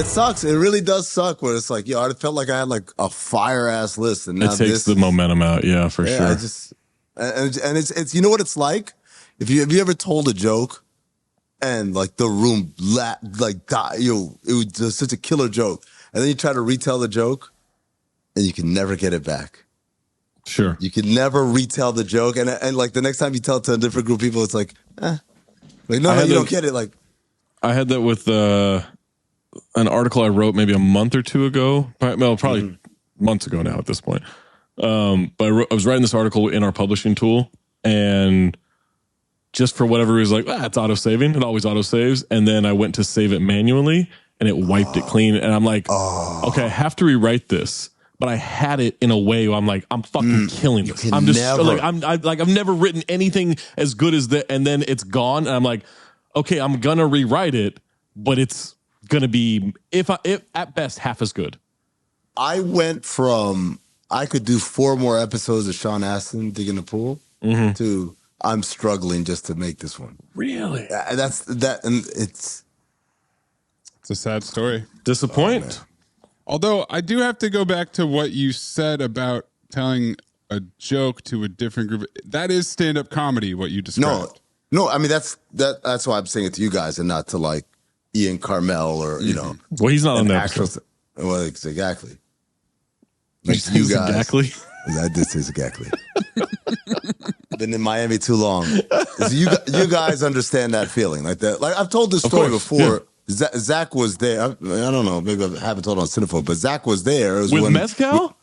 It sucks. It really does suck when it's like, yo, I felt like I had like a fire ass list, and now it takes the momentum out. Yeah, for sure. I just and it's you know what it's like. Have you ever told a joke and like the room die? It was just such a killer joke, and then you try to retell the joke, and you can never get it back. Sure, you can never retell the joke, and like the next time you tell it to a different group of people, it's like, no, you don't get it. Like I had that with an article I wrote maybe a month or two ago. Probably months ago now at this point. But I was writing this article in our publishing tool, and just for whatever reason, like, it's auto-saving. It always auto-saves. And then I went to save it manually, and it wiped it clean. And I'm like, okay, I have to rewrite this. But I had it in a way where I'm like, I'm fucking killing this. I'm just I've never written anything as good as that. And then it's gone. And I'm like, okay, I'm going to rewrite it, but it's going to be, if at best, half as good. I went from, I could do 4 more episodes of Sean Astin digging the pool to I'm struggling just to make this one. Really? And it's a sad story. Disappoint. Although I do have to go back to what you said about telling a joke to a different group. That is stand-up comedy, what you described. No, I mean that's why I'm saying it to you guys and not to like Ian Carmel or you know. Well, he's not on that. Well, exactly. Like you guys. Exactly. I did say exactly. Been in Miami too long. So you guys understand that feeling like that. Like I've told this story before. Yeah. Zach was there. I don't know. Maybe I haven't told on Cinephobe, but Zach was there. It was with mezcal?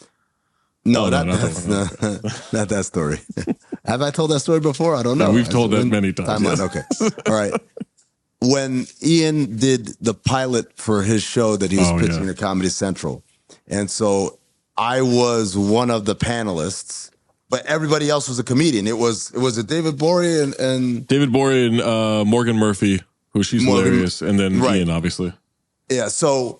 No, not that story. Have I told that story before? I don't know. No, we've told that many times. Yes. Okay. All right. When Ian did the pilot for his show that he was pitching at Comedy Central, and so I was one of the panelists, but everybody else was a comedian. It was David Bory and David Bory and Morgan Murphy, who she's hilarious, and then Ian, obviously. Yeah, so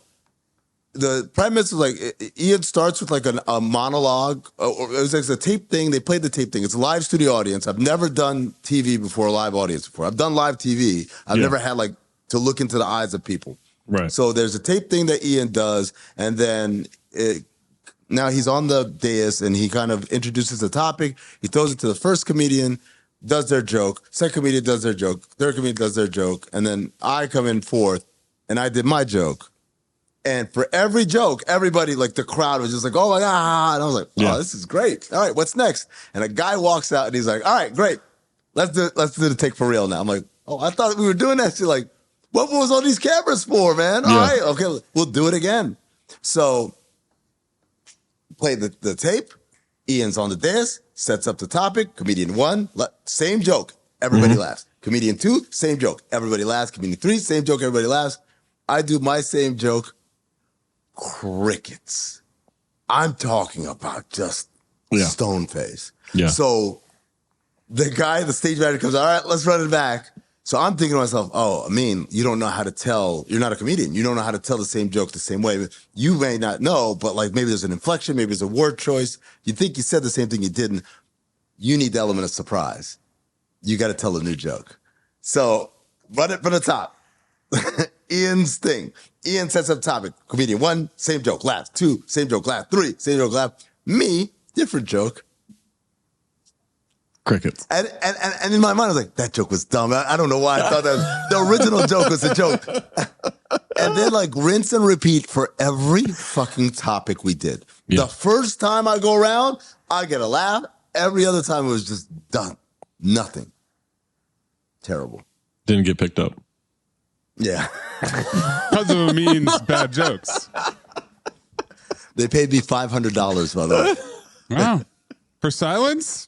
the premise was like, Ian starts with like a monologue. It was like a tape thing. They played the tape thing. It's a live studio audience. I've never done TV before, a live audience before. I've done live TV. I've never had like to look into the eyes of people. Right. So there's a tape thing that Ian does, and then now he's on the dais, and he kind of introduces the topic. He throws it to the first comedian, does their joke. Second comedian does their joke. Third comedian does their joke. And then I come in fourth, and I did my joke. And for every joke, everybody, like the crowd was just like, oh my God. And I was like, oh, this is great. All right, what's next? And a guy walks out, and he's like, all right, great. Let's do the take for real now. I'm like, oh, I thought we were doing that. She's like, what was all these cameras for, man? All right, okay, we'll do it again. So play the tape. Ian's on the dais, sets up the topic. Comedian 1, same joke. Everybody laughs. Comedian 2, same joke. Everybody laughs. Comedian 3, same joke. Everybody laughs. I do my same joke. Crickets. I'm talking about just stone face. Yeah. So the guy, the stage manager comes, all right, let's run it back. So I'm thinking to myself, oh, Amin, you don't know how to tell. You're not a comedian. You don't know how to tell the same joke the same way. You may not know, but like maybe there's an inflection, maybe there's a word choice. You think you said the same thing you didn't. You need the element of surprise. You got to tell a new joke. So run it from the top. Ian's thing. Ian sets up topic. Comedian 1, same joke, laugh. 2, same joke, laugh. 3, same joke, laugh. Me, different joke. Crickets. And in my mind, I was like, that joke was dumb. I don't know why I thought that the original joke was a joke. And then like rinse and repeat for every fucking topic we did. Yeah. The first time I go around, I get a laugh. Every other time it was just done. Nothing. Terrible. Didn't get picked up. Yeah. Because of Amin's bad jokes. They paid me $500, by the way. Wow. For silence?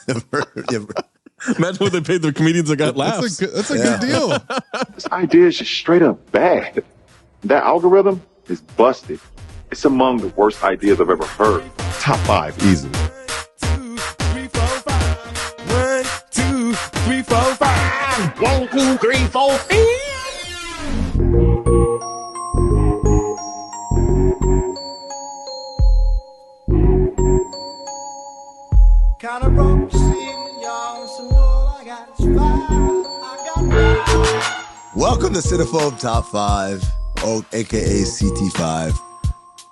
Imagine what they paid the comedians that got laughs. That's a good deal. This idea is just straight up bad. That algorithm is busted. It's among the worst ideas I've ever heard. Top 5 easily. 1, 2, 3, 4, 5. 1, 2, 3, 4, 5. 1, 2, 3, 4, 5. Kind of broke the ceiling, y'all, so all I got is 5. Welcome to Cinephobe Top 5. aka CT5.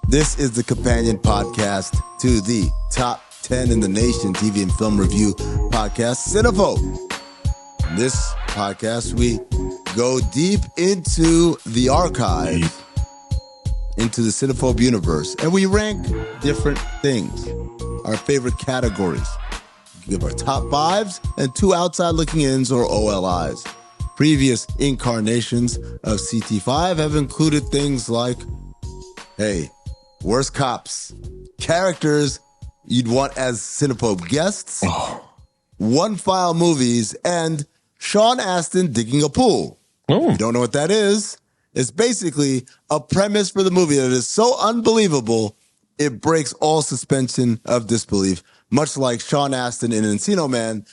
This is the companion podcast to the top 10 in the nation TV and film review podcast, Cinephobe. In this podcast, we go deep into the archive, into the Cinephobe universe, and we rank different things, our favorite categories. We give our top fives and 2 outside looking ins or OLIs. Previous incarnations of CT5 have included things like, hey, worst cops, characters you'd want as Cinephobe guests, one file movies, and Sean Astin digging a pool. If you don't know what that is, it's basically a premise for the movie that is so unbelievable, it breaks all suspension of disbelief, much like Sean Astin in Encino Man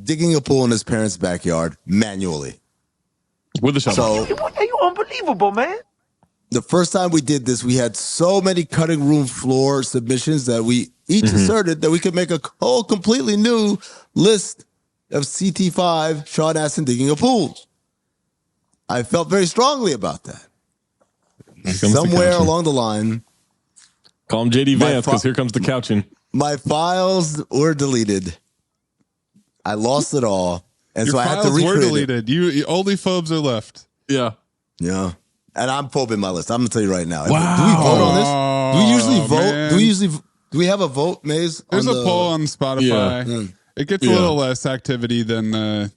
digging a pool in his parents' backyard manually. With the shovel. You unbelievable, man. The first time we did this, we had so many cutting room floor submissions that we each asserted that we could make a whole completely new list of CT5 Sean Astin digging a pool. I felt very strongly about that. Somewhere along the line, call him JD Vance because here comes the couching. my files were deleted. I lost it all. And Your so I had to files were recreate it. deleted. You only phobes are left. Yeah. Yeah. And I'm phobing my list. I'm going to tell you right now. Wow. Do we vote on this? Do we usually vote? Man. Do we have a vote, Maze? There's a poll on Spotify. Yeah. It gets a little less activity than the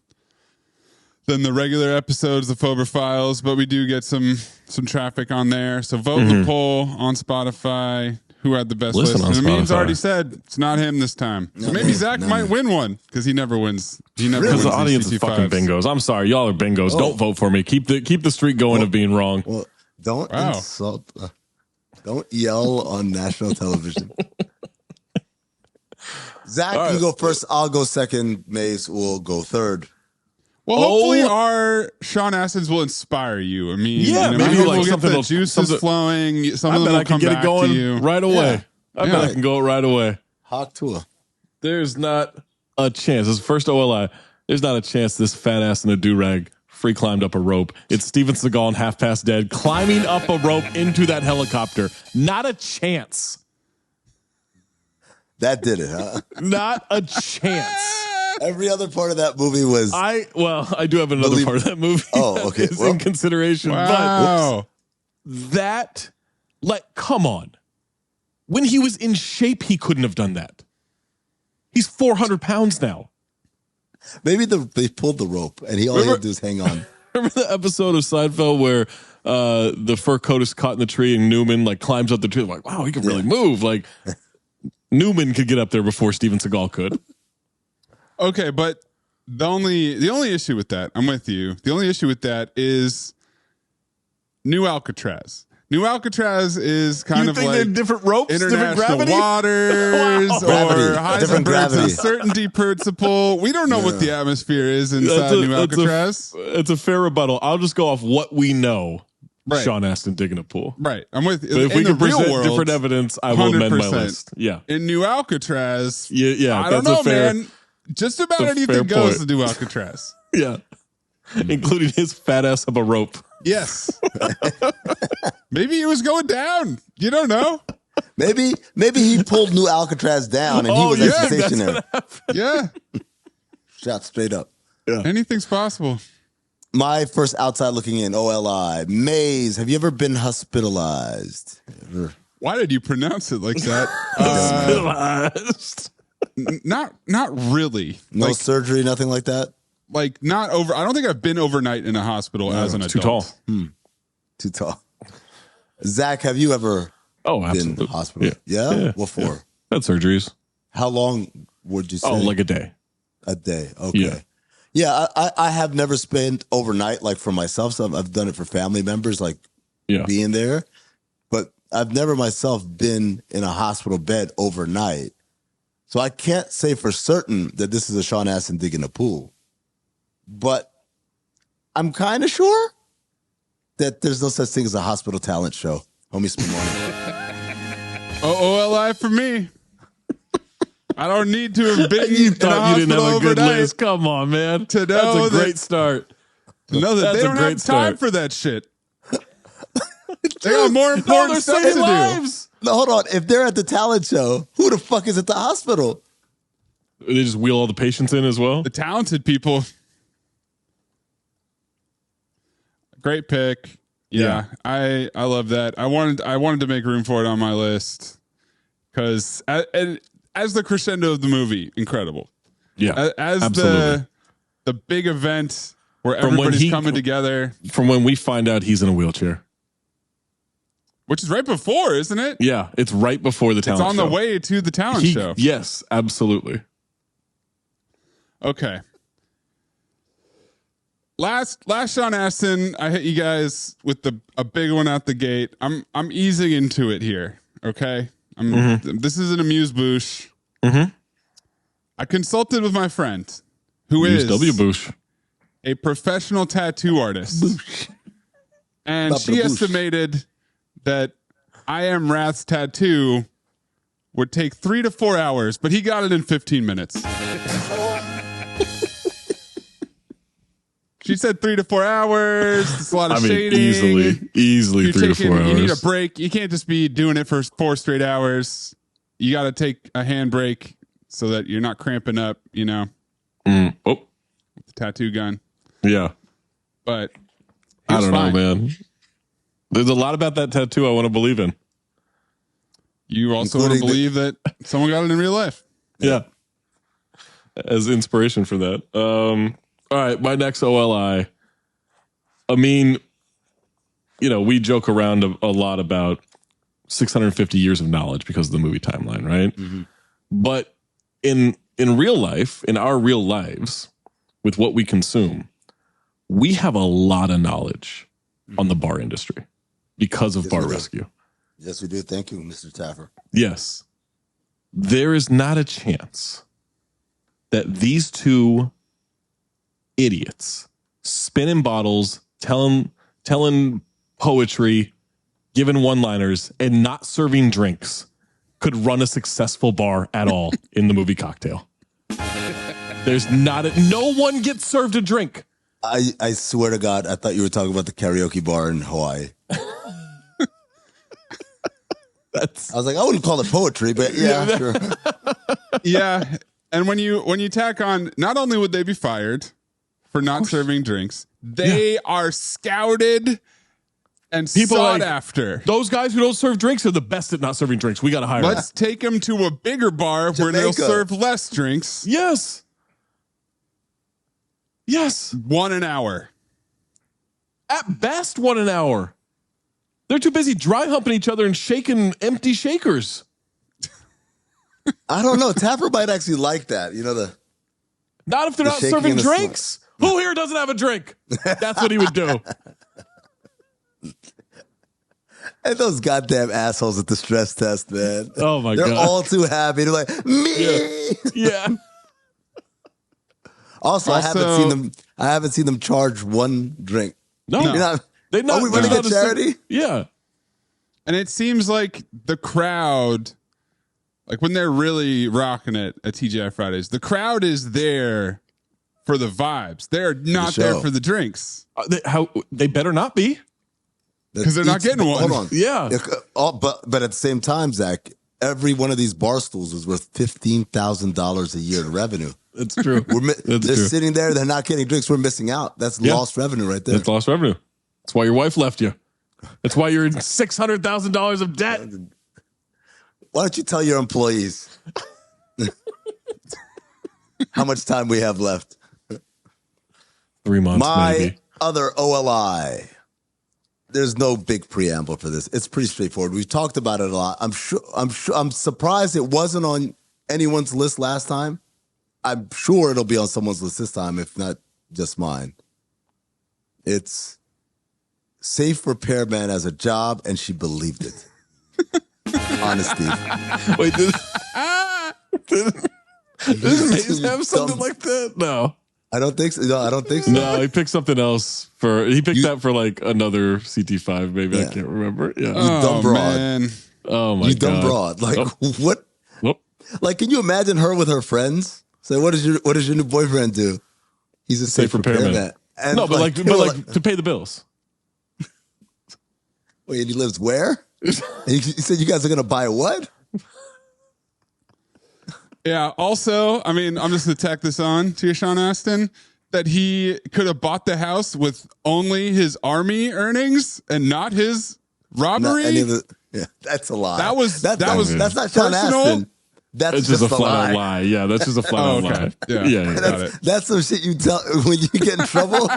regular episodes of Phober Files, but we do get some traffic on there. So vote the poll on Spotify. Who had the best Listen list? on Amin's Spotify. already said it's not him this time. So maybe Zach might win one because he never wins. He never Because wins the audience these is fucking CT5s. bingos. I'm sorry, y'all are bingos. Don't vote for me. Keep the streak going of being wrong. Well, don't insult. Don't yell on national television. Zach, you go first. I'll go second. Mace will go third. Well, hopefully our Sean Astins will inspire you. I mean, Yeah, you know, maybe maybe like we'll get something the will- juices something- flowing. Some I of them bet will I can come get back it going to you. right away. I bet I can go right away. Hawk Tua. There's not a chance. This is first OLI. There's not a chance this fat ass in a do-rag free climbed up a rope. It's Steven Seagal in Half Past Dead climbing up a rope into that helicopter. Not a chance. That did it, huh? Not a chance. Every other part of that movie was. I do have another part of that movie. Oh, okay. Is in consideration. Wow. But that, come on. When he was in shape, he couldn't have done that. He's 400 pounds now. Maybe they pulled the rope and all he had to do is hang on. Remember the episode of Seinfeld where the fur coat is caught in the tree and Newman climbs up the tree? Like, wow, he can really move. Like Newman could get up there before Steven Seagal could. Okay, but the only issue with that, I'm with you. The only issue with that is New Alcatraz. New Alcatraz is kind of like they're different ropes, different international gravity? waters Wow. or Gravity, different Heisenberg's gravity. uncertainty principle. We don't know what the atmosphere is inside New Alcatraz. It's a fair rebuttal. I'll just go off what we know. Right. Sean Astin digging a pool. Right, I'm with you. But if In we the can real present world, different evidence, I will amend my 100%. list. Yeah. In New Alcatraz, Yeah, I don't that's know, a fair, man. Just about that's a anything fair goes point. to New Alcatraz. Yeah. Including his fat ass up a rope. Yes. Maybe he was going down. You don't know. Maybe he pulled New Alcatraz down and he was actually stationary. Yeah. Shot straight up. Anything's possible. My first outside looking in, OLI. Maze, have you ever been hospitalized? Why did you pronounce it like that? Not really. No surgery, nothing like that? Not over. I don't think I've been overnight in a hospital as an adult. Too tall. Too tall. Zach, have you ever Oh, been absolutely. hospital? Yeah? What for? Had surgeries. How long would you say? Oh, like a day. A day. Okay. Yeah, I have never spent overnight for myself. So I've done it for family members, being there. But I've never myself been in a hospital bed overnight. So I can't say for certain that this is a Sean Astin digging a pool. But I'm kind of sure that there's no such thing as a hospital talent show. Homie Spumoni. OLI for me. I don't need to have been You in a thought you didn't hospital have a good overnight list. Come on, man. to know That's a great that- start. to know that That's they a don't great have time start. for that shit. They got more important they're stuff to saving do. lives. No, hold on. If they're at the talent show, who the fuck is at the hospital? They just wheel all the patients in as well. The talented people. Great pick. Yeah, I love that. I wanted to make room for it on my list because as the crescendo of the movie, incredible. Yeah, As absolutely. the big event where everybody's coming together. From when we find out he's in a wheelchair. Which is right before, isn't it? Yeah, it's right before the talent show. It's on the way to the talent show. Yes, absolutely. Okay. Last Sean Astin, I hit you guys with a big one out the gate. I'm easing into it here. Okay. This is an amuse-bouche. I consulted with my friend who is W. Bush. a professional tattoo artist. And she estimated that I Am Wrath's tattoo would take 3 to 4 hours, but he got it in 15 minutes. She said 3 to 4 hours. It's a lot of shading. Easily 3 to 4 hours. You need a break. You can't just be doing it for 4 straight hours. You got to take a hand break so that you're not cramping up, with the tattoo gun. Yeah. But I don't know, man. There's a lot about that tattoo I want to believe in. You also want to believe that someone got it in real life. Yeah. As inspiration for that. All right, my next OLI. I mean, we joke around a lot about 650 years of knowledge because of the movie timeline, right? Mm-hmm. But in real life, in our real lives, with what we consume, we have a lot of knowledge on the bar industry because of Bar Rescue. Yes, we do. Thank you, Mr. Taffer. Yes. There is not a chance that these two idiots spinning bottles, telling poetry, giving one-liners, and not serving drinks could run a successful bar at all in the movie Cocktail. There's no one gets served a drink. I swear to God, I thought you were talking about the karaoke bar in Hawaii. I was like, I wouldn't call it poetry, but yeah, sure. Yeah, and when you tack on, not only would they be fired for not serving drinks, they are scouted and sought after. Those guys who don't serve drinks are the best at not serving drinks. We got to hire them. Let's take them to a bigger bar where they'll serve less drinks. Yes. 1 an hour. At best, 1 an hour. They're too busy dry humping each other and shaking empty shakers. I don't know. Tapper might actually like that. Not if they're not serving drinks. Who here doesn't have a drink? That's what he would do. And those goddamn assholes at the stress test, man. Oh my God. They're all too happy. They're like, me. Yeah. Also, I haven't seen them charge one drink. No. Are we running a charity? Yeah. And it seems like the crowd, like when they're really rocking it at TGI Fridays, the crowd is there for the vibes. They're not there for the drinks. They better not be. Because they're not getting one. Hold on. Yeah. But at the same time, Zach, every one of these bar stools is worth $15,000 a year in revenue. That's true. They're sitting there. They're not getting drinks. We're missing out. That's lost revenue right there. That's lost revenue. That's why your wife left you. That's why you're in $600,000 of debt. Why don't you tell your employees how much time we have left? 3 months, maybe. My other OLI. There's no big preamble for this. It's pretty straightforward. We've talked about it a lot. I'm surprised it wasn't on anyone's list last time. I'm sure it'll be on someone's list this time, if not just mine. It's safe repairman as a job, and she believed it. Honesty. Wait, did Mayes have something like that? No. I don't think so. No, I don't think so. No, he picked something else he picked that for like another CT5, maybe. Yeah. I can't remember. Yeah. You dumb broad. Man. Oh my God. You dumb broad. Like what? Like, can you imagine her with her friends? Say, what does your new boyfriend do? He's a safe repairman. No, but like to pay the bills. Wait, he lives where? And you said you guys are gonna buy what? Yeah. Also, I mean, I'm just gonna tack this on to your Sean Astin that he could have bought the house with only his army earnings and not his robbery. Yeah, that's a lie. That's not Sean personal? Astin. That's just a flat out lie. Yeah, that's just a flat out lie. Yeah. Got it. That's some shit you tell when you get in trouble.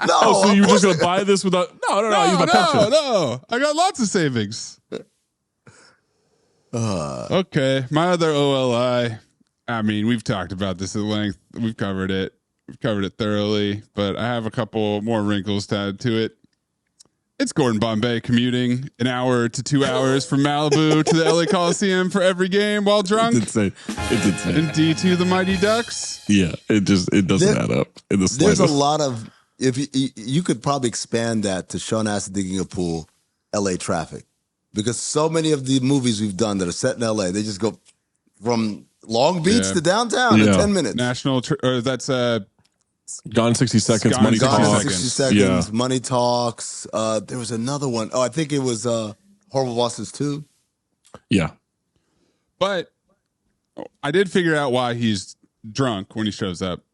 No, so you were just gonna buy this without? No. Use my pension. No. I got lots of savings. Okay, my other OLI. I mean, we've talked about this at length. We've covered it. We've covered it thoroughly, but I have a couple more wrinkles to add to it. It's Gordon Bombay commuting an hour to 2 hours from Malibu to the LA Coliseum for every game while drunk. It's insane. And D2 the Mighty Ducks. Yeah, it doesn't add up in the slightest. There's a lot of if you could probably expand that to Sean Astin digging a pool, LA traffic, because so many of the movies we've done that are set in LA, they just go from Long Beach to downtown in 10 minutes. That's Gone in 60 Seconds, Gone Money in 60 Talks. Seconds. 60 seconds, Yeah. Money Talks. There was another one. Oh, I think it was Horrible Bosses 2. Yeah. But I did figure out why he's drunk when he shows up,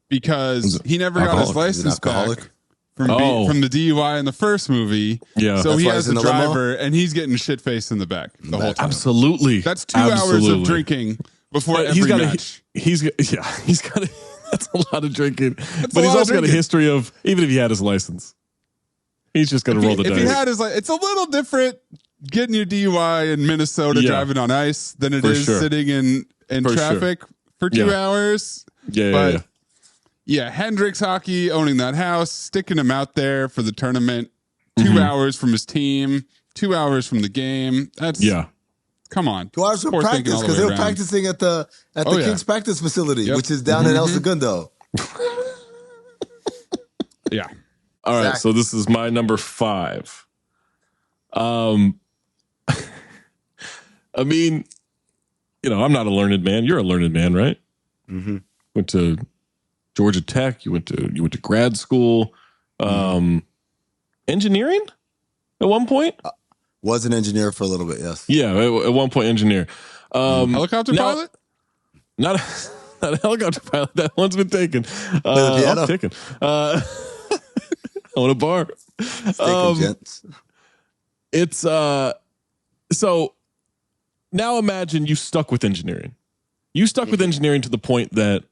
because he never got his license back from the DUI in the first movie. Yeah. So That's he why has he's in the the limo? driver, and he's getting shit faced in the back the whole time. Absolutely. That's 2 hours of drinking before But every match. He's got a, that's a lot of drinking. But a he's lot of also got a drinking. history of, even if he had his license, he's just going to roll the If dice. he had his, it's a little different getting your DUI in Minnesota driving on ice than it is sitting in For traffic for 2 hours. Yeah. Hendricks Hockey owning that house, sticking him out there for the tournament. 2 hours from his team, 2 hours from the game. That's come on. 2 hours of Poor thinking practice all the because way they were around. practicing at the Kings practice facility, which is down in El Segundo. Yeah. All right. So this is my number 5. I mean, I'm not a learned man. You're a learned man, right? Mm-hmm. Went to Georgia Tech. You went to grad school. Engineering at one point. Was an engineer for a little bit, yes. Yeah, at one point, engineer. Helicopter pilot? Not a helicopter pilot. That one's been taken. Off taken. On a bar. Gents. It's so now imagine you stuck with engineering. You stuck with engineering to the point that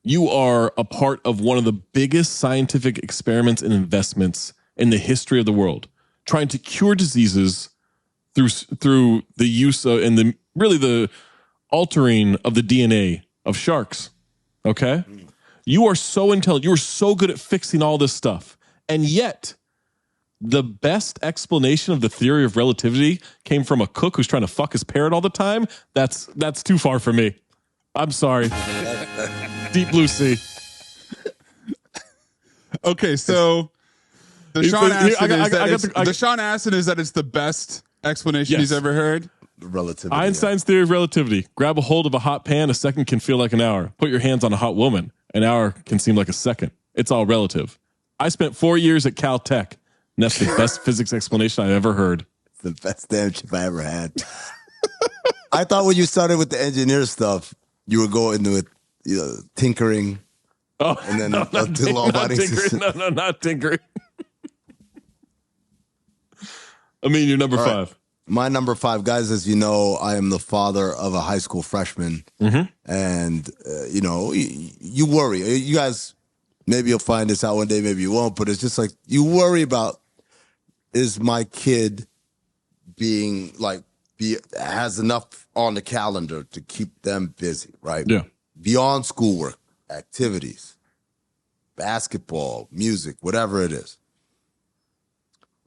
you are a part of one of the biggest scientific experiments and investments in the history of the world, trying to cure diseases through the use of and the altering of the DNA of sharks. Okay? You are so intelligent. You are so good at fixing all this stuff. And yet, the best explanation of the theory of relativity came from a cook who's trying to fuck his parrot all the time. That's too far for me. I'm sorry. Deep blue sea. Okay, so the Sean Astin is that it's the best explanation he's ever heard. Relativity. Einstein's theory of relativity. Grab a hold of a hot pan, a second can feel like an hour. Put your hands on a hot woman, an hour can seem like a second. It's all relative. I spent 4 years at Caltech, and that's the best physics explanation I ever heard. It's the best damn chip I ever had. I thought when you started with the engineer stuff, you were going into it, tinkering. Oh, and then not tinkering. No, not tinkering. I mean, you're number 5. My number 5, guys, as you know, I am the father of a high school freshman. And, you worry. You guys, maybe you'll find this out one day, maybe you won't, but it's just like you worry about, is my kid has enough on the calendar to keep them busy, right? Yeah. Beyond schoolwork, activities, basketball, music, whatever it is.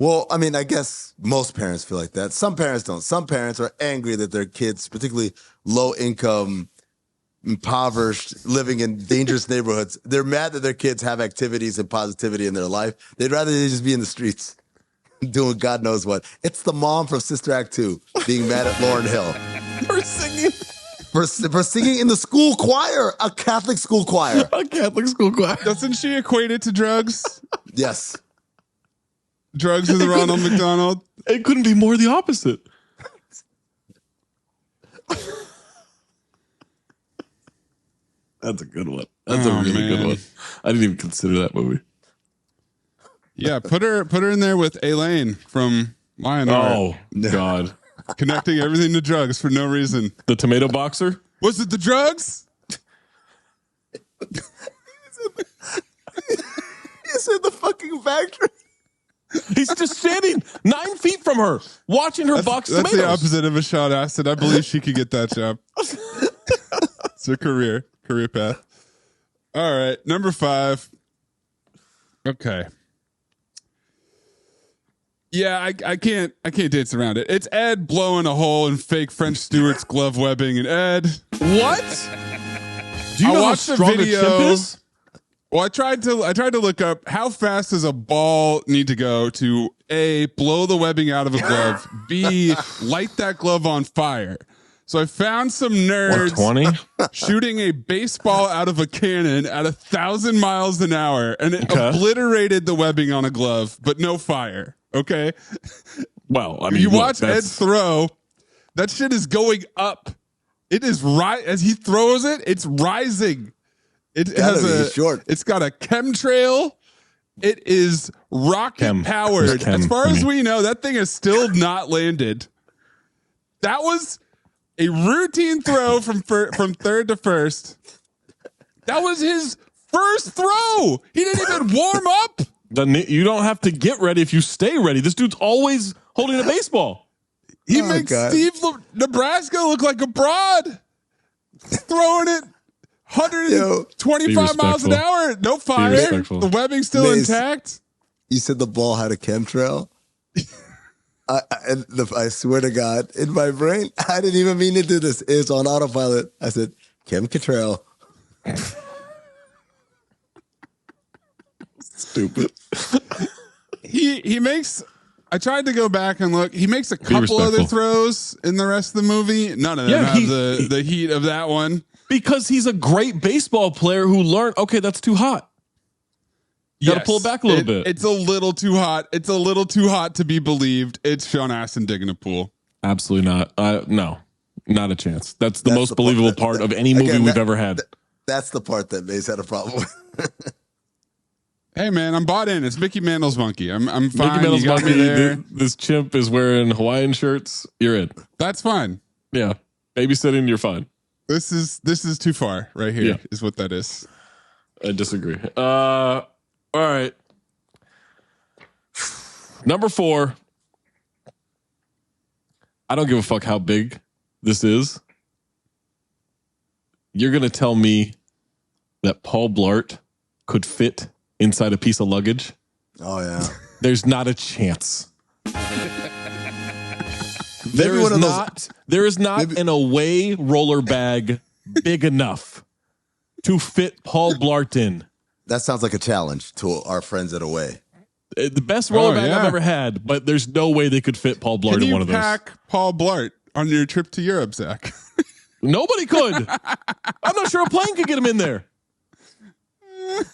Well, I mean, I guess most parents feel like that. Some parents don't. Some parents are angry that their kids, particularly low income, impoverished, living in dangerous neighborhoods, they're mad that their kids have activities and positivity in their life. They'd rather they just be in the streets doing God knows what. It's the mom from Sister Act 2 being mad at Lauryn Hill. For singing. For singing in the school choir, a Catholic school choir. A Catholic school choir. Doesn't she equate it to drugs? Yes. Drugs with the Ronald McDonald. It couldn't be more the opposite. That's a good one. That's a really good one. I didn't even consider that movie. Yeah, put her in there with Elaine from Lionheart. Oh, God. Connecting everything to drugs for no reason. The tomato boxer? Was it the drugs? He's in the fucking factory. He's just standing 9 feet from her, watching her box That's tomatoes. the opposite of a Sean Astin. I believe she could get that job. It's her career path. All right, number 5. Okay. Yeah, I can't dance around it. It's Ed blowing a hole in fake French Stewart's glove webbing. And Ed, What? Do you know how watched the strong a video. chimp is? well, I tried to look up how fast does a ball need to go to A, blow the webbing out of a glove, B, light that glove on fire. So I found some nerds 120? shooting a baseball out of a cannon at 1,000 miles an hour, and it obliterated the webbing on a glove, but no fire. Okay. Well, I mean, You look, watch Ed throw, that shit is going up. It is right as he throws it, it's rising. It Gotta has be short. It's got a chemtrail. It is rocket powered. As far as we know, that thing is still not landed. That was a routine throw from third to first. That was his first throw. He didn't even warm up. You don't have to get ready if you stay ready. This dude's always holding a baseball. He makes Steve Nebraska look like a broad. Throwing it 125 miles an hour. No fire. The webbing's still intact. You said the ball had a chemtrail? I swear to God, in my brain, I didn't even mean to do this. It's on autopilot. I said, chemtrail. Stupid. He makes. I tried to go back and look. He makes a couple other throws in the rest of the movie. None of them have the heat of that one. Because he's a great baseball player who learned, okay, that's too hot. You got to pull it back a little bit. It's a little too hot. It's a little too hot to be believed. It's Sean Astin digging a pool. Absolutely not. No, not a chance. That's the most believable part of any movie we've ever had. That's the part that Mayes had a problem with. Hey man, I'm bought in. It's Mickey Mantle's monkey. I'm fine. Mickey Mantle's you got monkey. me there. This chimp is wearing Hawaiian shirts. You're in. That's fine. Yeah, babysitting. You're fine. This is too far right here. Is what that is. I disagree. All right. Number 4. I don't give a fuck how big this is. You're going to tell me that Paul Blart could fit inside a piece of luggage? Oh, yeah. There's not a chance. There is not an away roller bag big enough to fit Paul Blart in. That sounds like a challenge to our friends at Away. The best roller bag I've ever had, but there's no way they could fit Paul Blart in one of those. Can you pack Paul Blart on your trip to Europe, Zach? Nobody could. I'm not sure a plane could get him in there.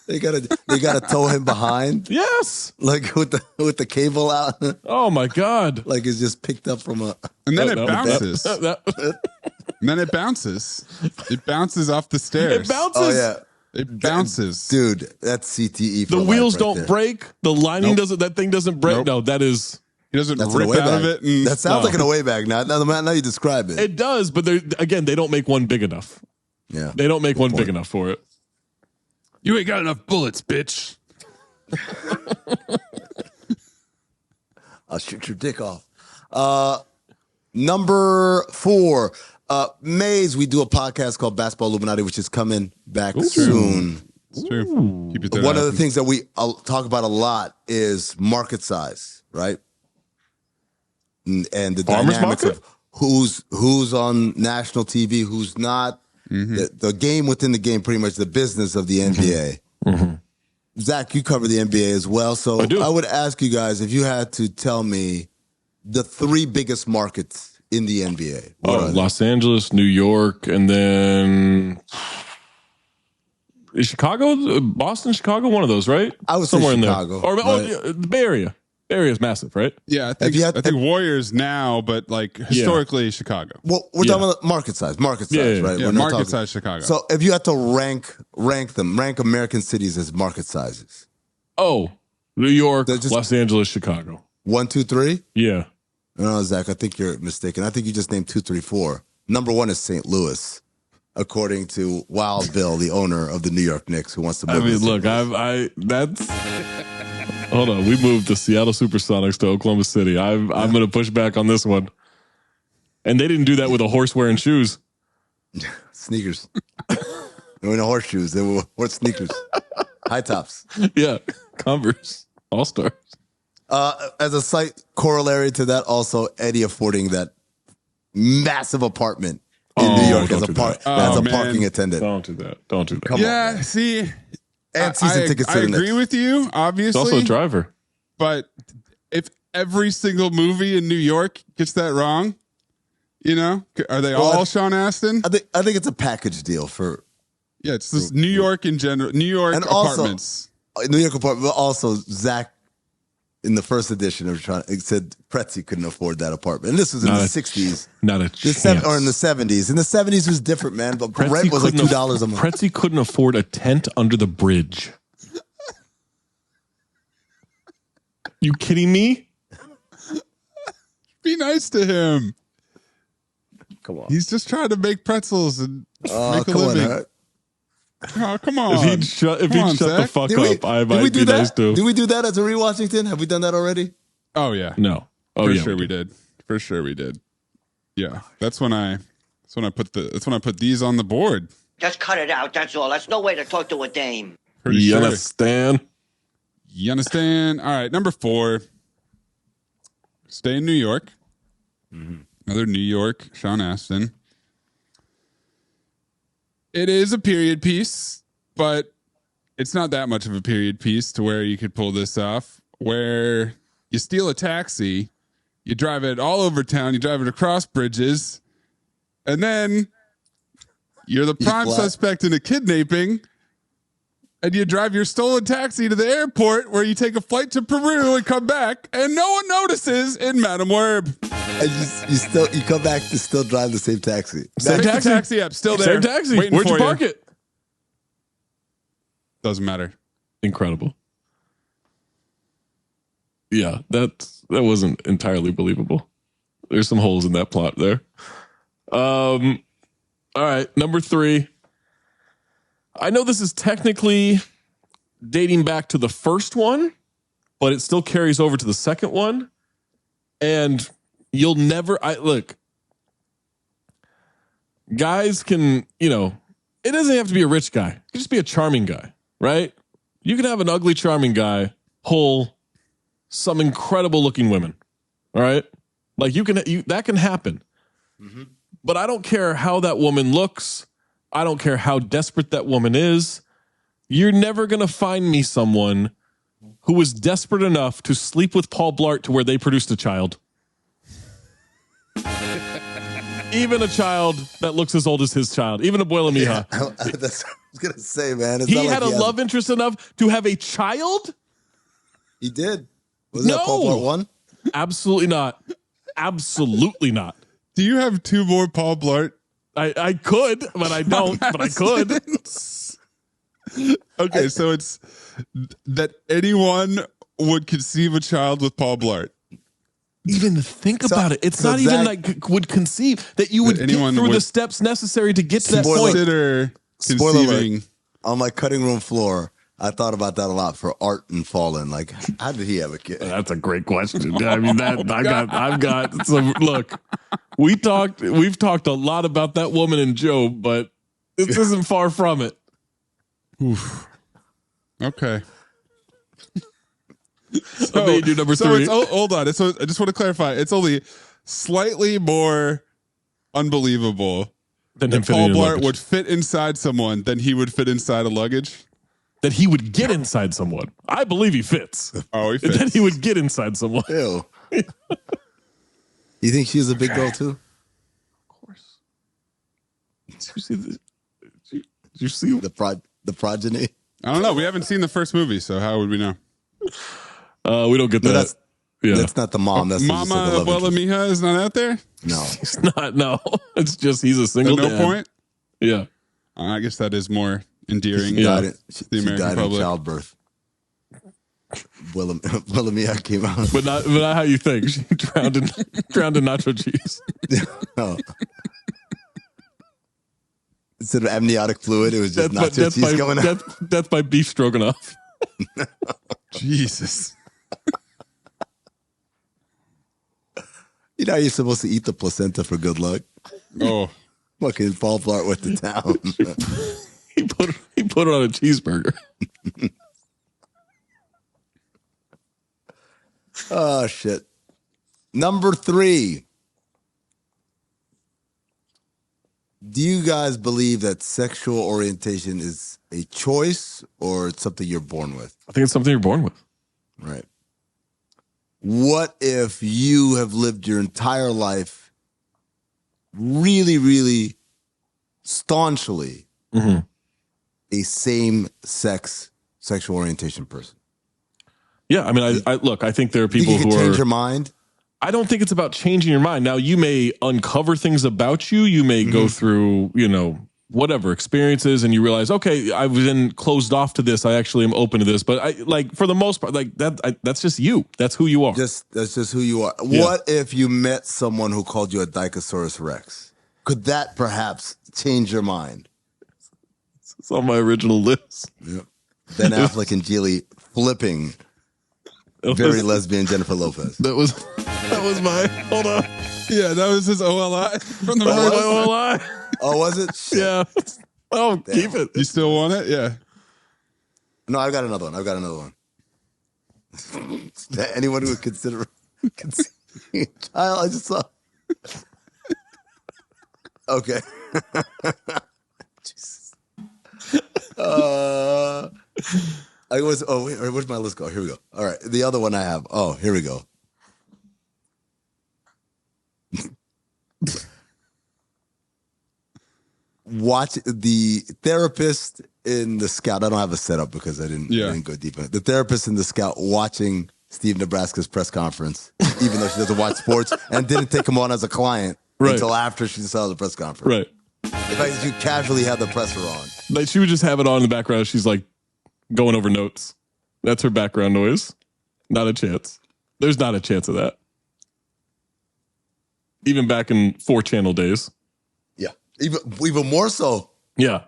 They gotta tow him behind. Yes, like with the cable out. Oh my God! Like it's just picked up from a. And then it bounces. And then it bounces. It bounces off the stairs. It bounces. Oh yeah. It bounces, dude. That's CTE. The wheels don't break. The lining doesn't. That thing doesn't break. No, that is. He doesn't rip out of it. And, that sounds like an away bag. Now you describe it. It does, but again, they don't make one big enough. Yeah, they don't make one big enough for it. You ain't got enough bullets, bitch. I'll shoot your dick off. Number 4. Mayes, we do a podcast called Basketball Illuminati, which is coming back soon. It's true. Keep it One of the things that we talk about a lot is market size, right? And the dynamics of who's on national TV, who's not. Mm-hmm. The game within the game, pretty much the business of the NBA. Mm-hmm. Zach, you cover the NBA as well. So I would ask you guys if you had to tell me the 3 biggest markets in the NBA. Los Angeles, New York, and then is Chicago, Boston, Chicago, one of those, right? I would somewhere say in Chicago, there. Or right? the Bay Area. area is massive, right? Yeah, I think Warriors now, but like historically Chicago. Well, we're talking about market size, right? Yeah, market size Chicago. So if you had to rank American cities as market sizes. Oh, New York, Los Angeles, Chicago. 1, 2, 3? Yeah. No, Zach, I think you're mistaken. I think you just named 2, 3, 4. Number 1 is St. Louis, according to Wild Bill, the owner of the New York Knicks, who wants to move. I mean, look, that's. Hold on, we moved the Seattle Supersonics to Oklahoma City. I'm going to push back on this one. And they didn't do that with a horse wearing shoes. Sneakers. They were no horseshoes. They wore sneakers. High tops. Yeah, Converse. All-Stars. As a slight corollary to that, also Eddie affording that massive apartment in New York as a parking attendant. Don't do that. Don't do that. Come on, see, and season tickets. I agree with you, obviously. It's also a driver. But if every single movie in New York gets that wrong, are they all Sean Astin? I think it's a package deal for. Yeah, it's just New York in general. New York and apartments. Also, New York apartment, but also Zach. In the first edition of it said Pretzi couldn't afford that apartment. And this was in the 60s. Not a chance. Or in the 70s. In the 70s it was different, man. But rent was like $2 a month. Pretzi couldn't afford a tent under the bridge. You kidding me? Be nice to him. Come on. He's just trying to make pretzels and make a living. Oh, come on. If he'd shut the fuck up, I might be nice to him. Did we do that as a re-Washington? Have we done that already? Oh, yeah. No. For sure we did. For sure we did. Yeah. That's when I put these on the board. Just cut it out, that's all. That's no way to talk to a dame. You understand? You understand? All right, number 4. Stay in New York. Mm-hmm. Another New York, Sean Astin. It is a period piece, but it's not that much of a period piece to where you could pull this off, where you steal a taxi, you drive it all over town, you drive it across bridges, and then you're the prime suspect in a kidnapping, and you drive your stolen taxi to the airport where you take a flight to Peru and come back, and no one notices in Madam Web. And you come back to still drive the same taxi. Same taxi up, still there. Same taxi. Where'd you park it? Doesn't matter. Incredible. Yeah, that wasn't entirely believable. There's some holes in that plot there. All right, number 3. I know this is technically dating back to the first one, but it still carries over to the second one. And you'll never, look, guys can, it doesn't have to be a rich guy. It can just be a charming guy, right? You can have an ugly, charming guy pull some incredible looking women. All right. Like that can happen. Mm-hmm. But I don't care how that woman looks. I don't care how desperate that woman is. You're never going to find me someone who was desperate enough to sleep with Paul Blart to where they produced a child. Even a child that looks as old as his child. Even Abuela Mija. Yeah, that's what I was going to say, man. It's he had a love interest enough to have a child? He did. Was that Paul Blart 1? Absolutely not. Absolutely not. Do you have 2 more Paul Blart? I could, but I don't. But I could. Okay, so it's that anyone would conceive a child with Paul Blart. Even think about it. It's not even like would conceive that you would get through the steps necessary to get to that point. Consider conceiving. On my cutting room floor, I thought about that a lot for Art and Fallen. Like, how did he have a kid? That's a great question. I mean, I've got some. Look, we've talked a lot about that woman in Job, but this isn't far from it. Oof. Okay. So, I do number 3. Hold on. So I just want to clarify. It's only slightly more unbelievable than that Paul Blart would fit inside someone than he would fit inside a luggage. That he would get inside someone. I believe he fits. Oh, he fits. That he would get inside someone. Ew. You think she's a big girl too? Of course. Did you see the progeny? I don't know. We haven't seen the first movie, so how would we know? We don't get that. Yeah. That's not the mom. That's just Mama like the love Abuela interest. Mija is not out there? No. It's not. No, it's just he's a single At no dad. point? Yeah. I guess that is more endearing. She died, to the American in public. childbirth. Willa Mia came out. But not how you think. She drowned in nacho cheese. No. Instead of amniotic fluid, it was just nacho cheese going out. Death by beef stroganoff. Jesus. You know how you're supposed to eat the placenta for good luck? Oh. Fucking Paul Blart went to town. He put it on a cheeseburger. Oh, shit. Number 3. Do you guys believe that sexual orientation is a choice or it's something you're born with? I think it's something you're born with. Right. What if you have lived your entire life really, really staunchly a same-sex sexual orientation person? Yeah, I mean, I look. I think there are people you can who change your mind. I don't think it's about changing your mind. Now, you may uncover things about you. You may go through, whatever experiences, and you realize, okay, I've been closed off to this. I actually am open to this. But for the most part, that's just you. That's who you are. That's just who you are. Yeah. What if you met someone who called you a Dicosaurus Rex? Could that perhaps change your mind? It's on my original list. Yep. Ben Affleck and Geely flipping very lesbian Jennifer Lopez. That was my, hold on. Yeah, that was his OLI from the Oh, first. OLI. Oh, was it? Shit. Yeah. Oh, Damn. keep it. You still want it? Yeah. No, I've got another one. Anyone who would consider a child, I just saw. Okay. Jesus. Where's my list go? Here we go. All right. The other one I have. Oh, here we go. Watch the therapist in the Scout. I don't have a setup because I didn't go deep in it. The therapist in the Scout watching Steve Nebraska's press conference, even though she doesn't watch sports, and didn't take him on as a client until after she saw the press conference. Right. In fact, you casually have the presser on. Like, she would just have it on in the background. She's like going over notes. That's her background noise. Not a chance. There's not a chance of that. Even back in 4-channel days. Yeah. Even more so. Yeah.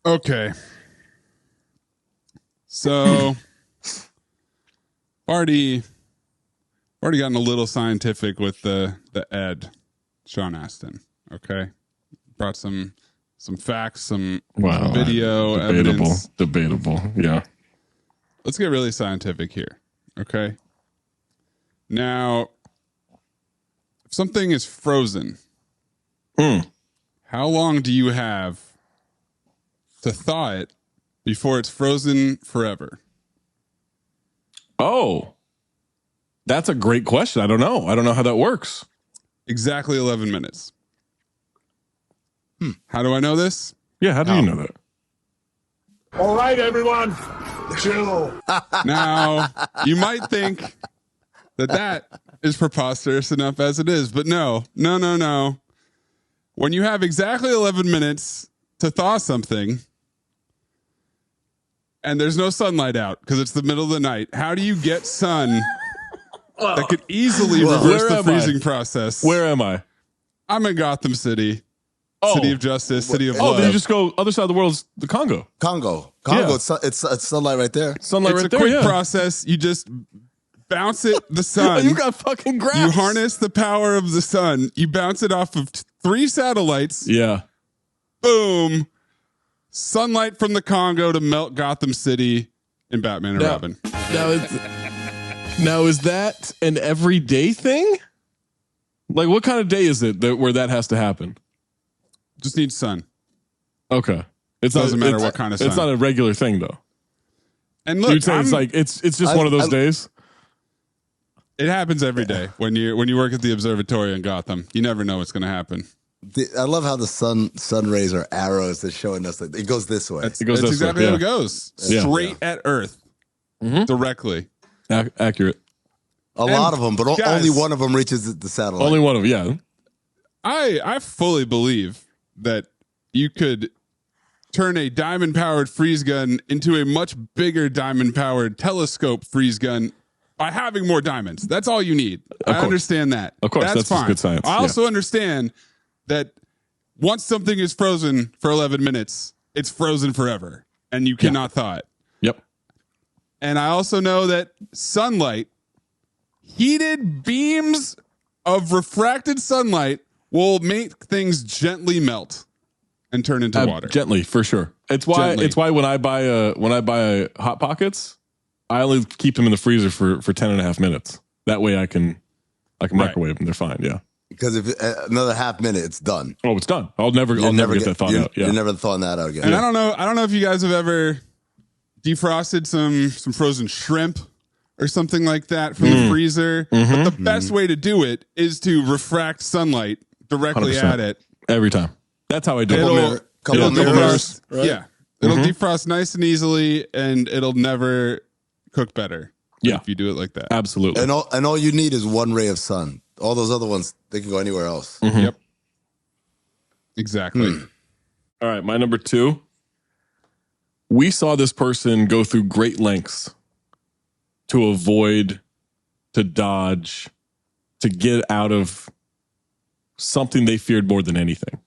Okay. So, already gotten a little scientific with the Ed, Sean Astin. Okay, brought some facts, some video evidence. Debatable. Yeah. Let's get really scientific here. Okay. Now, if something is frozen, how long do you have to thaw it before it's frozen forever? Oh, that's a great question. I don't know how that works. Exactly 11 minutes. How do I know this? Yeah, how do you know that? All right, everyone, chill. Now, you might think that is preposterous enough as it is, but no. When you have exactly 11 minutes to thaw something and there's no sunlight out because it's the middle of the night, how do you get sun that could easily reverse the freezing process? Where am I? I'm in Gotham City. Oh. City of Justice, City of Oh, Love. then you just go other side of the world is the Congo. Congo. Yeah. It's sunlight right there. Sunlight It's right a there. quick Yeah. process. You just bounce it, the sun. You got fucking graphs. You harness the power of the sun. You bounce it off of 3 satellites. Yeah. Boom. Sunlight from the Congo to melt Gotham City in Batman and Robin. Now, is that an everyday thing? Like, what kind of day is it where that has to happen? Just need sun. Okay. It doesn't matter what kind of sun. It's not a regular thing, though. And look, You'd say it's just one of those days? It happens every day when you work at the observatory in Gotham. You never know what's going to happen. I love how the sun rays are arrows that's showing us that it goes this way. That's, It goes that's this way, exactly how yeah. it goes. Yeah. Straight at Earth. Directly. Accurate. A lot of them, but guys, only one of them reaches the satellite. Only one of them. Yeah. I fully believe that you could turn a diamond powered freeze gun into a much bigger diamond powered telescope freeze gun by having more diamonds. That's all you need. I understand that. Of course, that's fine. good science. I also understand that once something is frozen for 11 minutes, it's frozen forever and you cannot thaw it. Yep. And I also know that sunlight, heated beams of refracted sunlight will make things gently melt and turn into water. Gently, for sure. It's why when I buy Hot Pockets, I only keep them in the freezer for 10 and a half minutes. That way I can microwave them. They're fine. Yeah. Because if another half minute, it's done. Oh, it's done. I'll never get that thawed out. Yeah. You're never thawing that out again. And I don't know if you guys have ever defrosted some frozen shrimp or something like that from the freezer. But the best way to do it is to refract sunlight directly 100%. at it. Every time. That's how I do it. Couple of mirrors, right? Yeah. It'll defrost nice and easily and it'll never cook better. Yeah. If you do it like that. Absolutely. And all you need is one ray of sun. All those other ones, they can go anywhere else. Yep. Exactly. All right, my number 2. We saw this person go through great lengths to avoid, to dodge, to get out of something they feared more than anything.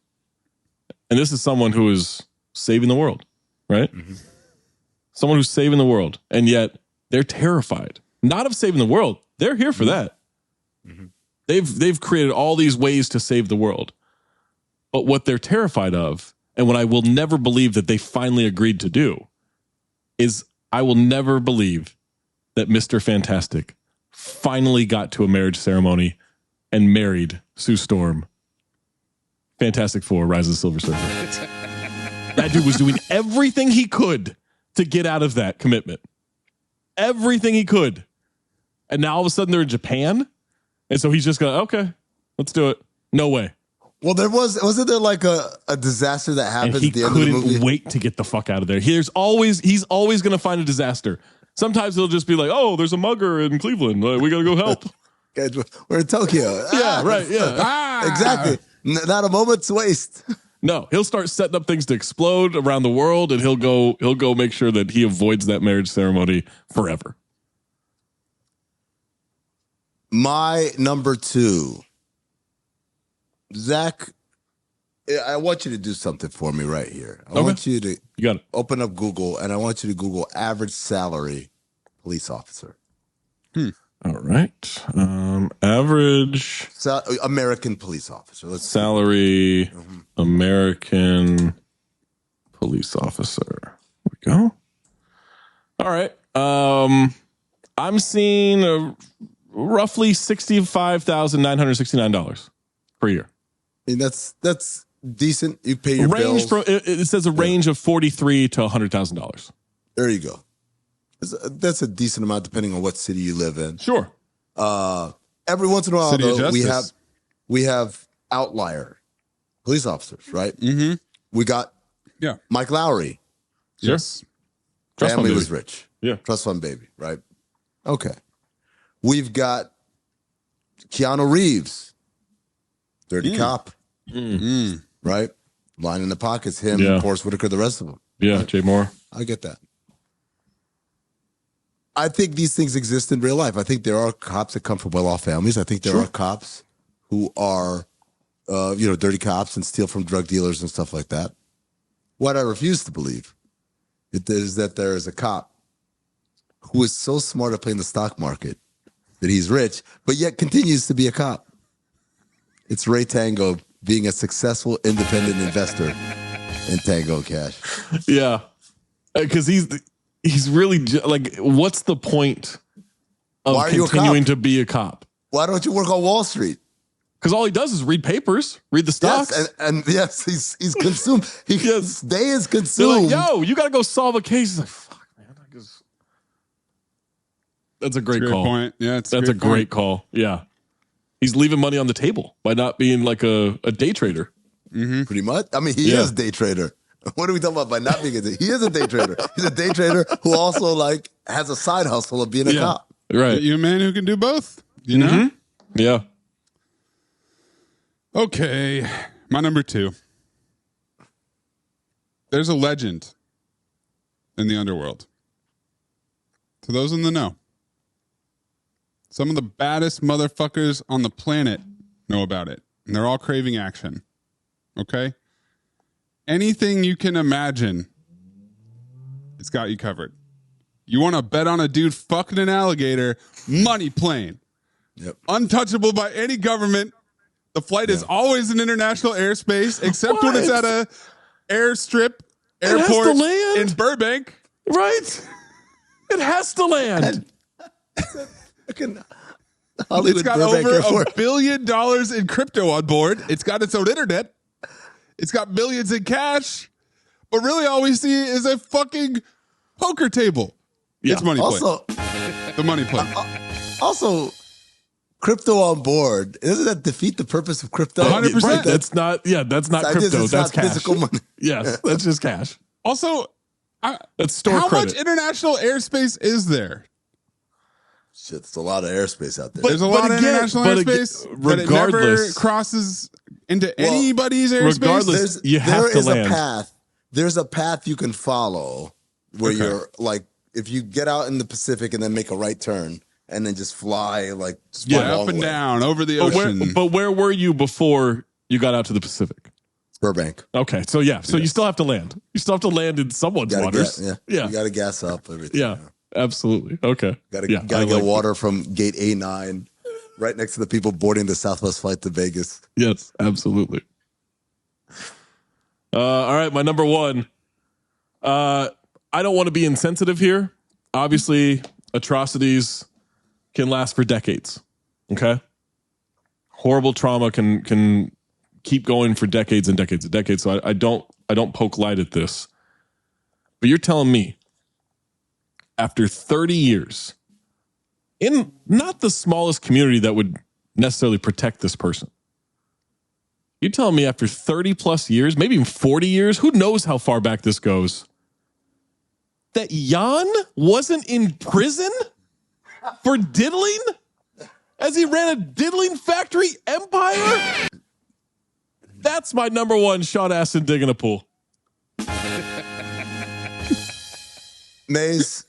And this is someone who is saving the world, right? Someone who's saving the world. And yet they're terrified. Not of saving the world. They're here for that. They've created all these ways to save the world. But what they're terrified of, and what I will never believe that they finally agreed to do, is I will never believe that Mr. Fantastic finally got to a marriage ceremony and married Sue Storm. Fantastic Four, Rise of the Silver Surfer. That dude was doing everything he could to get out of that commitment. Everything he could. And now all of a sudden they're in Japan. And so he's just going, okay, let's do it. No way. Well, wasn't there like a disaster that happened And he at the end of the movie? couldn't wait to get the fuck out of there. He's always going to find a disaster. Sometimes he'll just be like, oh, there's a mugger in Cleveland. We got to go help. We're in Tokyo. Yeah, right. Yeah. Exactly. Not a moment's waste. No, he'll start setting up things to explode around the world, and he'll go make sure that he avoids that marriage ceremony forever. My number 2, Zach, I want you to do something for me right here. I want you to You got it. open up Google, and I want you to Google average salary police officer. All right. Average American police officer. Let's see. salary American police officer. There we go. All right. I'm seeing roughly $65,969 per year. I mean, that's decent. You pay your Range bills. it says a range of $43,000 to $100,000. There you go. That's a decent amount depending on what city you live in. Sure. Every once in a while, City of though, Justice. we have outlier police officers, right? We got Mike Lowry. Yes. Trust Family fund was baby. rich. Yeah. Trust fund baby, right? Okay. We've got Keanu Reeves, dirty cop, right? Line in the pockets, him, Forrest Whitaker, the rest of them. Yeah, Jay Moore. I get that. I think these things exist in real life. I think there are cops that come from well-off families. I think there are cops who are, dirty cops and steal from drug dealers and stuff like that. What I refuse to believe is that there is a cop who is so smart at playing the stock market that he's rich, but yet continues to be a cop. It's Ray Tango being a successful independent investor in Tango Cash. Yeah. Because he's really like, what's the point of Why are you a continuing cop? to be a cop? Why don't you work on Wall Street? Because all he does is read papers, read the stocks. Yes, and yes, he's consumed. His day is They're consumed. like, yo, you got to go solve a case. He's like, fuck, man. That's a great call. Point. Yeah, That's a great call. Yeah. He's leaving money on the table by not being like a day trader. pretty much. I mean, he is a day trader. What are we talking about by not being a day? He is a day trader. He's a day trader who also like has a side hustle of being a cop. Right. You a man who can do both, you know? Yeah. Okay. My number 2. There's a legend in the underworld. To those in the know, some of the baddest motherfuckers on the planet know about it. And they're all craving action. Okay? Anything you can imagine, it's got you covered. You want to bet on a dude fucking an alligator, money plane. Yep. Untouchable by any government. The flight is always in international airspace, except when it's at a airstrip airport in Burbank. Right. It has to land. It's got over $1 billion in crypto on board. It's got its own internet. It's got millions in cash. But really all we see is a fucking poker table. Yeah. It's money play. Also, the money play. Also, crypto on board. Doesn't that defeat the purpose of crypto? 100%. Right. That's not crypto. It's That's not cash. physical money. Yes. That's just cash. Also, That's store how credit. much international airspace is there? Shit, there's a lot of airspace out there. There's a lot of international airspace, but it never regardless- crosses into anybody's airspace. regardless- you have to land. A path. There's a path you can follow where you're like, if you get out in the Pacific and then make a right turn and then just fly like up and down over the ocean. But where were you before you got out to the Pacific? Burbank. Okay, so you still have to land. You still have to land in someone's waters. You got to gas up everything. Yeah, absolutely. Okay. Got to get water from gate A9 right next to the people boarding the Southwest flight to Vegas. Yes, absolutely. All right, my number 1. I don't want to be insensitive here. Obviously, atrocities can last for decades. Okay? Horrible trauma can keep going for decades and decades and decades. So I don't poke light at this. But you're telling me after 30 years in not the smallest community that would necessarily protect this person. You're telling me after 30 plus years, maybe even 40 years, who knows how far back this goes, that Jan wasn't in prison for diddling as he ran a diddling factory empire? That's my number 1, Sean Astin digging a pool. Maze,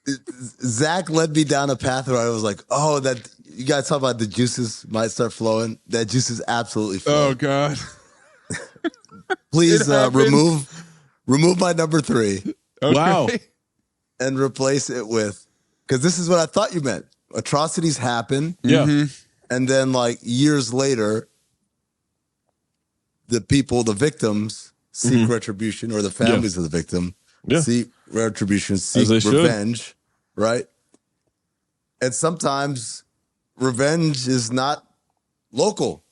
Zach led me down a path where I was like, oh, that you guys talk about the juices might start flowing. That juice is absolutely flowing. Oh, God. Please remove my number 3. Okay. Wow. And replace it with, because this is what I thought you meant. Atrocities happen. Yeah. And then like years later, the victims seek retribution, or the families of the victim seek retribution, seek revenge, right? And sometimes revenge is not local.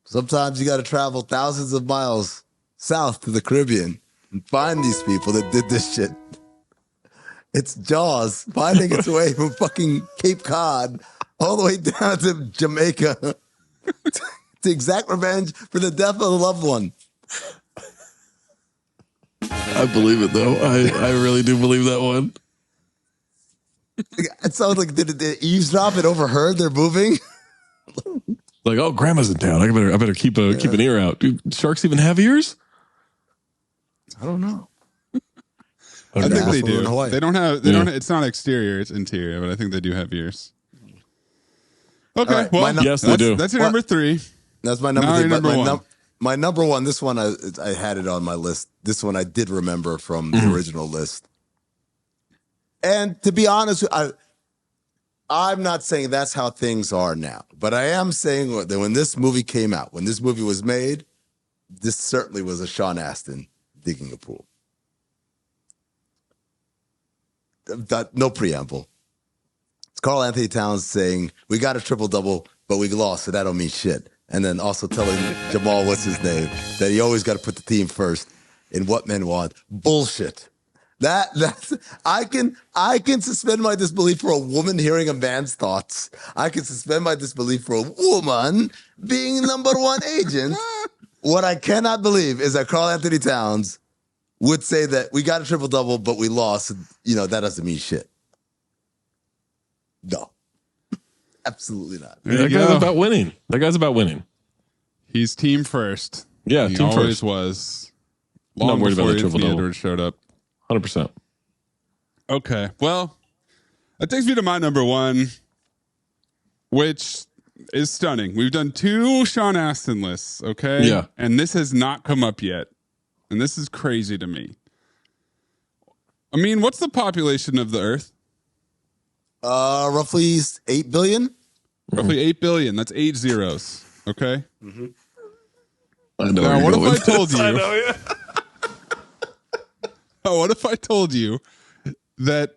Sometimes you got to travel thousands of miles south to the Caribbean and find these people that did this shit. It's Jaws finding its way from fucking Cape Cod all the way down to Jamaica to exact revenge for the death of a loved one. I believe it, though. I really do believe that one. It sounds like, did it eavesdrop and overheard they're moving? Like, oh, grandma's in town. I better keep an ear out. Do sharks even have ears? I don't know. I think they do. Hawaii. They don't have. They don't. It's not exterior. It's interior. But I think they do have ears. Okay. Right, well, yes, they do. That's your number 3. That's my number Now 3. your number 1. My number 1. This one I had it on my list. This one I did remember from the original list. And to be honest, I'm not saying that's how things are now, but I am saying that when this movie came out, when this movie was made, this certainly was a Sean Astin digging a pool. No preamble. It's Carl Anthony Towns saying, we got a triple-double, but we lost, so that don't mean shit. And then also telling Jamal, what's his name, that he always got to put the team first in what men want. Bullshit. That's I can suspend my disbelief for a woman hearing a man's thoughts. I can suspend my disbelief for a woman being number one agent. What I cannot believe is that Karl Anthony Towns would say that we got a triple double, but we lost. You know, that doesn't mean shit. No, absolutely not. That guy's about winning. That guy's about winning. He's team first. Yeah, he team always first. was. Not Long worried about before the triple Anthony double. Edwards showed up. 100%. Okay, well, that takes me to my number one, which is stunning. We've done 2 Sean Astin lists, okay? Yeah. And this has not come up yet. And this is crazy to me. I mean, what's the population of the Earth? Roughly 8 billion. Roughly 8 billion. That's 8 zeros, okay? I know. Now, what if I told you? I know, yeah. What if I told you that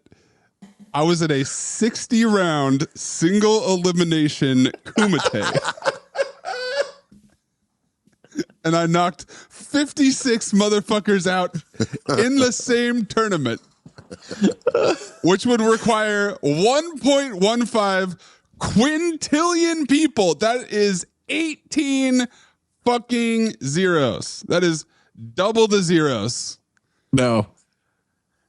I was at a 60-round single elimination kumite and I knocked 56 motherfuckers out in the same tournament, which would require 1.15 quintillion people. That is 18 fucking zeros. That is double the zeros. Now,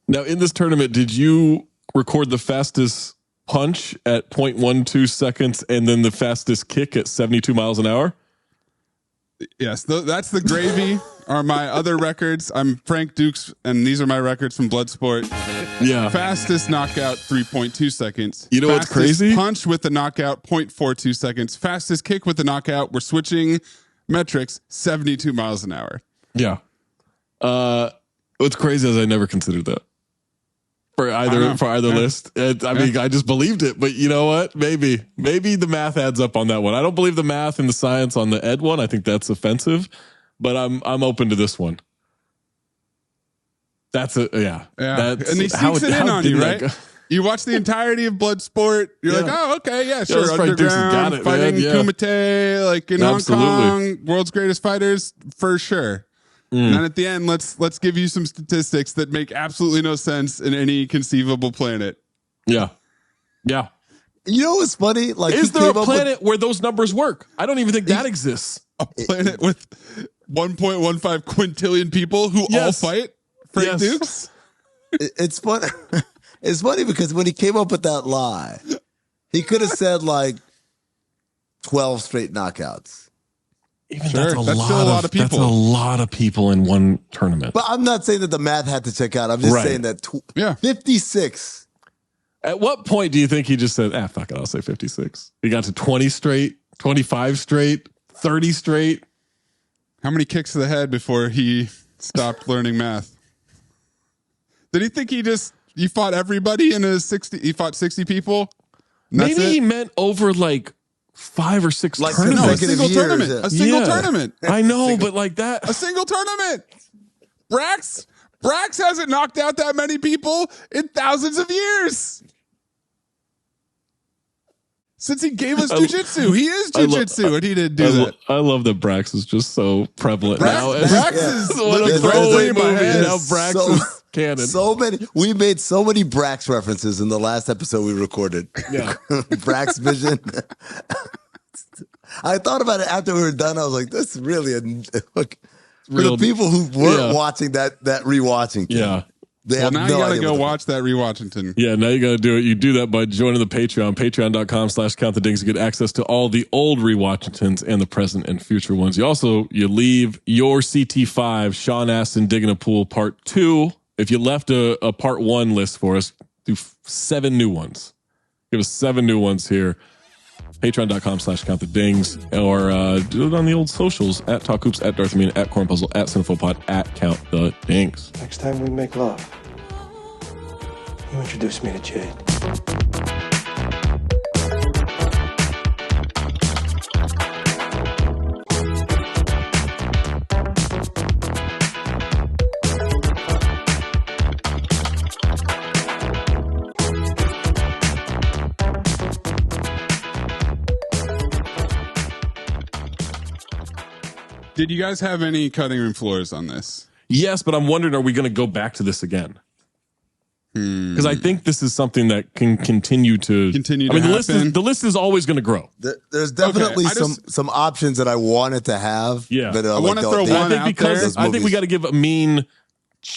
in this tournament, did you record the fastest punch at 0.12 seconds and then the fastest kick at 72 miles an hour? Yes, that's the gravy. Are my other records. I'm Frank Dukes, and these are my records from Bloodsport. Yeah. Fastest knockout, 3.2 seconds. You know what's crazy? Punch with the knockout, 0.42 seconds. Fastest kick with the knockout, we're switching metrics, 72 miles an hour. Yeah. What's crazy is I never considered that for either list. I mean, I just believed it, but you know what? Maybe the math adds up on that one. I don't believe the math and the science on the Ed one. I think that's offensive, but I'm open to this one. That's Yeah. That's, and he sneaks it in on you, right? Go? You watch the entirety of Bloodsport. You're like, oh, okay, yeah, sure. That's right, Dukes has got Underground, it, fighting man. Yeah. Kumite, like in Absolutely. Hong Kong, world's greatest fighters, for sure. And then at the end, let's give you some statistics that make absolutely no sense in any conceivable planet. Yeah. Yeah. You know what's funny? Like, Is there a planet where those numbers work? I don't even think that exists. A planet with 1.15 quintillion people who all fight Frank Dukes? It's funny. It's funny because when he came up with that lie, he could have said like 12 straight knockouts. Even Sure, that's still a lot of people. That's a lot of people in one tournament. But I'm not saying that the math had to check out. I'm just saying that 56. At what point do you think he just said, fuck it, I'll say 56? He got to 20 straight, 25 straight, 30 straight. How many kicks to the head before he stopped learning math? Did he think he fought everybody in a 60? He fought 60 people? Maybe he meant over like 5 or 6 Like tournaments. No, a single tournament. A single tournament. I know, but like that. A single tournament. Brax hasn't knocked out that many people in thousands of years. Since he gave us jujitsu. He is jujitsu, and he didn't do that. I love that Brax is just so prevalent now. Brax is what a throwaway movie. Now Brax is canon. We made so many Brax references in the last episode we recorded. Yeah. Brax vision. I thought about it after we were done. I was like, this is really for the people who weren't watching that rewatching thing. Yeah. They have now no you got to idea go what watch that rewatchington. Yeah, now you got to do it. You do that by joining the Patreon, patreon.com/countthedings. You get access to all the old rewatchingtons and the present and future ones. You leave your CT5, Sean Astin Digging a Pool Part 2. If you left a Part 1 list for us, do 7 new ones. Give us 7 new ones here. Patreon.com/countthedings, or do it on the old socials at Talk Hoops, at Darth Amin, at Cornpuzzle, at Cinephobe, at Count the Dings. Next time we make love, you introduce me to Jade. Did you guys have any cutting room floors on this? Yes, but I'm wondering, are we going to go back to this again? Because I think this is something that can continue to Continue I mean, to the list is always going to grow. There's definitely I some options that I wanted to have. Yeah. but, I wanna throw And I one think out because there. I think we got to give Amin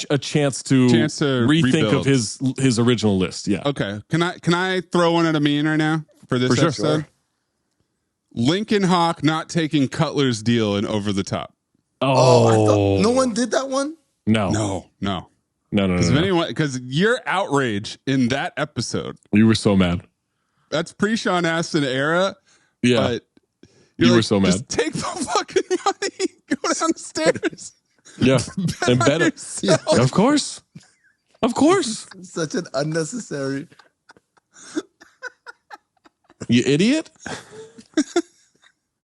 a chance to rethink rebuild. of his original list. Yeah. Okay. Can I throw one at Amin right now for this For sure. episode? Sure. Lincoln Hawk not taking Cutler's deal in Over the Top. Oh, I thought no one did that one. No. Because your outrage in that episode, You were so mad. that's pre-Sean Astin era. Yeah. But You you're were so mad. Just take the fucking money, go downstairs. Yeah. And bet it. yourself. Of course. Of course. Such an unnecessary. You idiot.